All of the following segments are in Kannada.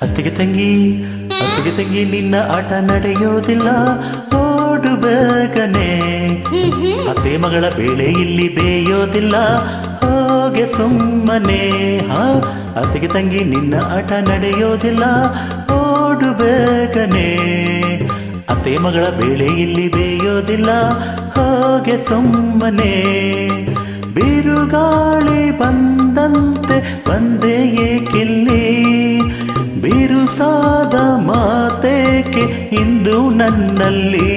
ಅತ್ತಿಗೆ ತಂಗಿ ನಿನ್ನ ಆಟ ನಡೆಯೋದಿಲ್ಲ, ಓಡು ಬೇಗನೆ. ಅತ್ತೆ ಮಗಳ ಬೇಳೆ ಇಲ್ಲಿ ಬೇಯೋದಿಲ್ಲ, ಹೋಗೆ ಸುಮ್ಮನೆ. ಅತ್ತಿಗೆ ತಂಗಿ ನಿನ್ನ ಆಟ ನಡೆಯೋದಿಲ್ಲ, ಓಡು ಬೇಗನೆ. ಅತ್ತೆ ಮಗಳ ಬೇಳೆ ಇಲ್ಲಿ ಬೇಯೋದಿಲ್ಲ, ಹೋಗೆ ಸುಮ್ಮನೆ. ಬಿರುಗಾಳಿ ಬಂದಂತೆ ಬಂದೆ ಏಕಿಲ್ಲಿ, ಬಿರುಸಾದ ಮಾತೇಕೆ ಇಂದು ನನ್ನಲ್ಲಿ.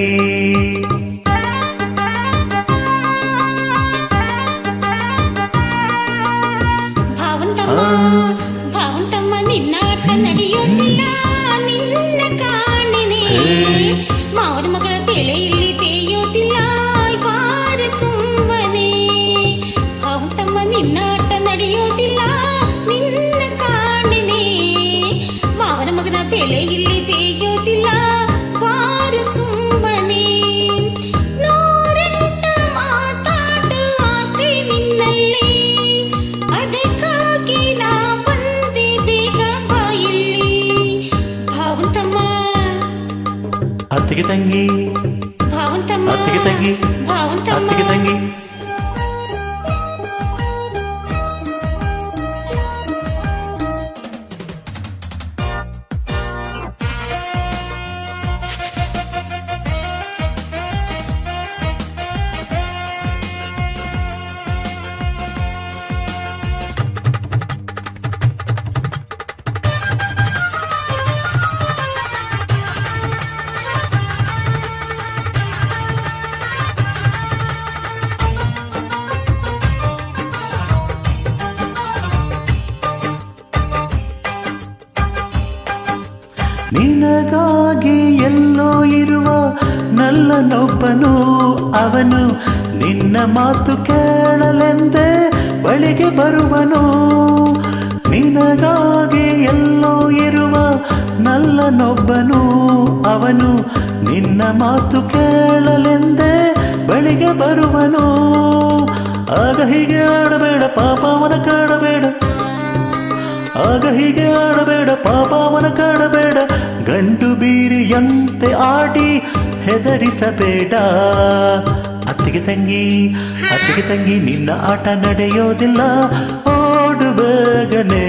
ಭಾವಂತಮ್ಮ ನಿನ್ನ ಆಟ ನಡೆಯೋದಿಲ್ಲ, ನಿನ್ನ ಕಾಣಿನೆ. ಮಾವನ ಮಗಳ ಬೆಳೆ ಇಲ್ಲಿ ಬೇಯೋದಿಲ್ಲ, ಬಾರ ಸುಮ್ಮನೆ. ಭಾವಂತಮ್ಮ ನಿನ್ನ ಆಟ ನಡೆಯೋದಿಲ್ಲ, ನಿನ್ನ ಕಾಣಿನೆ. ಮಾವನ ಮಗನ ಬೆಳೆ ಇಲ್ಲಿ ಬೇಯೋದಿಲ್ಲ, ಬಾರ ಸುಮ್ಮನೆ. ನೂರೆಂಟು ಮಾತಾಡ ಆಸೆ ನಿನ್ನಲ್ಲಿ, ಅದಕ್ಕಾಗಿ ನಾ ಬಂದೆ ಬೇಗ ಬಾಯಿಲ್ಲಿ. ಭಾವಂತಮ್ಮ ಅತ್ತಿಗೆ ತಂಗಿ, ಭಾವಂತಮ್ಮ ಅತ್ತಿಗೆ ತಂಗಿ, ಭಾವಂತಮ್ಮ ಅತ್ತಿಗೆ ತಂಗಿ. ನಿನಗಾಗಿ ಎಲ್ಲೋ ಇರುವ ನಲ್ಲನೊಬ್ಬನು, ಅವನು ನಿನ್ನ ಮಾತು ಕೇಳಲೆಂದೇ ಬಳಿಗೆ ಬರುವನು. ನಿನಗಾಗಿ ಎಲ್ಲೋ ಇರುವ ನಲ್ಲನೊಬ್ಬನು, ಅವನು ನಿನ್ನ ಮಾತು ಕೇಳಲೆಂದೇ ಬಳಿಗೆ ಬರುವನು. ಆಗ ಹೀಗೆ ಆಡಬೇಡ ಪಾಪವನ ಕಾಡಬೇಡ, ಆಗ ಹೀಗೆ ಆಡಬೇಡ ಪಾಪವನ ಕಾಡಬೇಡ. ಗಂಡು ಬೀರಿಯಂತೆ ಆಡಿ ಹೆದರಿಸಬೇಡ. ಅತ್ತಿಗೆ ತಂಗಿ ನಿನ್ನ ಆಟ ನಡೆಯೋದಿಲ್ಲ, ಓಡು ಬೇಗನೆ.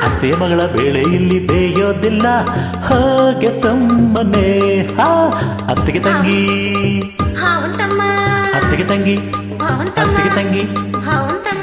ಅತ್ತೆ ಮಗಳ ಬೇಳೆ ಇಲ್ಲಿ ಬೇಯೋದಿಲ್ಲ, ಹಾಗೆ ಸುಮ್ಮನೆ. ಅತ್ತಿಗೆ ತಂಗಿ, ಭಾವಂತಮ್ಮ ಅತ್ತಿಗೆ ತಂಗಿ, ಭಾವಂತಮ್ಮ ಅತ್ತಿಗೆ ತಂಗಿ. ಭಾವಂತಮ್ಮ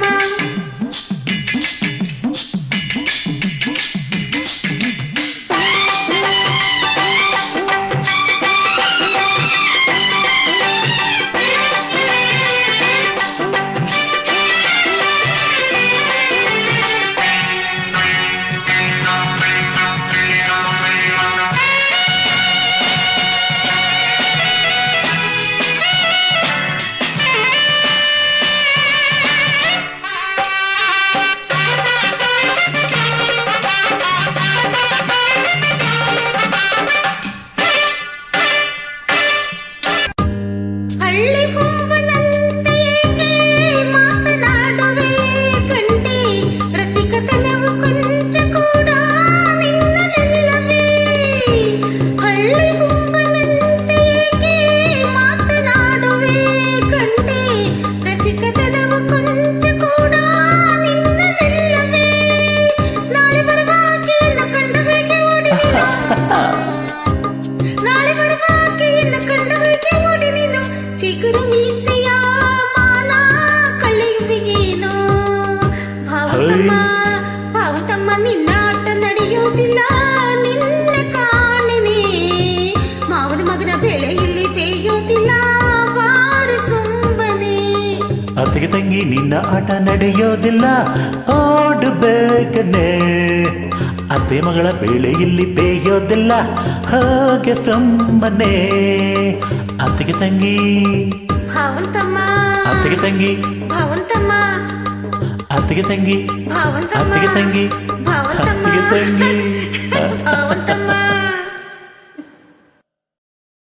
ಭಾವಂತಮ್ಮ ನಿನ್ನ ಆಟ ನಡೆಯೋದಿಲ್ಲ, ನಿನ್ನ ಕಾಣಿನೆ. ಮಾವನ ಮಗನ ಬೆಳೆ ಇಲ್ಲಿ ಬೇಯೋದಿಲ್ಲ, ಬಾರು ಸುಮ್ಮನೆ. ಅತ್ತಿಗೆ ತಂಗಿ ನಿನ್ನ ಆಟ ನಡೆಯೋದಿಲ್ಲ, ಓಡು ಬೇಗನೆ. ಅತ್ತೆ ಮಗಳ ಬೇಳೆ ಇಲ್ಲಿ ಬೇಯೋದಿಲ್ಲ, ಹಾಗೆ ಸುಮ್ಮನೆ. ಅತ್ತಿಗೆ ತಂಗಿ, ಭಾವಂತಮ್ಮ ಅತ್ತಿಗೆ ತಂಗಿ, ಭಾವಂತಮ್ಮ ಅತ್ತಿಗೆ ತಂಗಿ, ಭಾವಂತಮ್ಮ ಅತ್ತಿಗೆ ತಂಗಿ, ಭಾವಂತಮ್ಮ ಅತ್ತಿಗೆ ತಂಗಿ.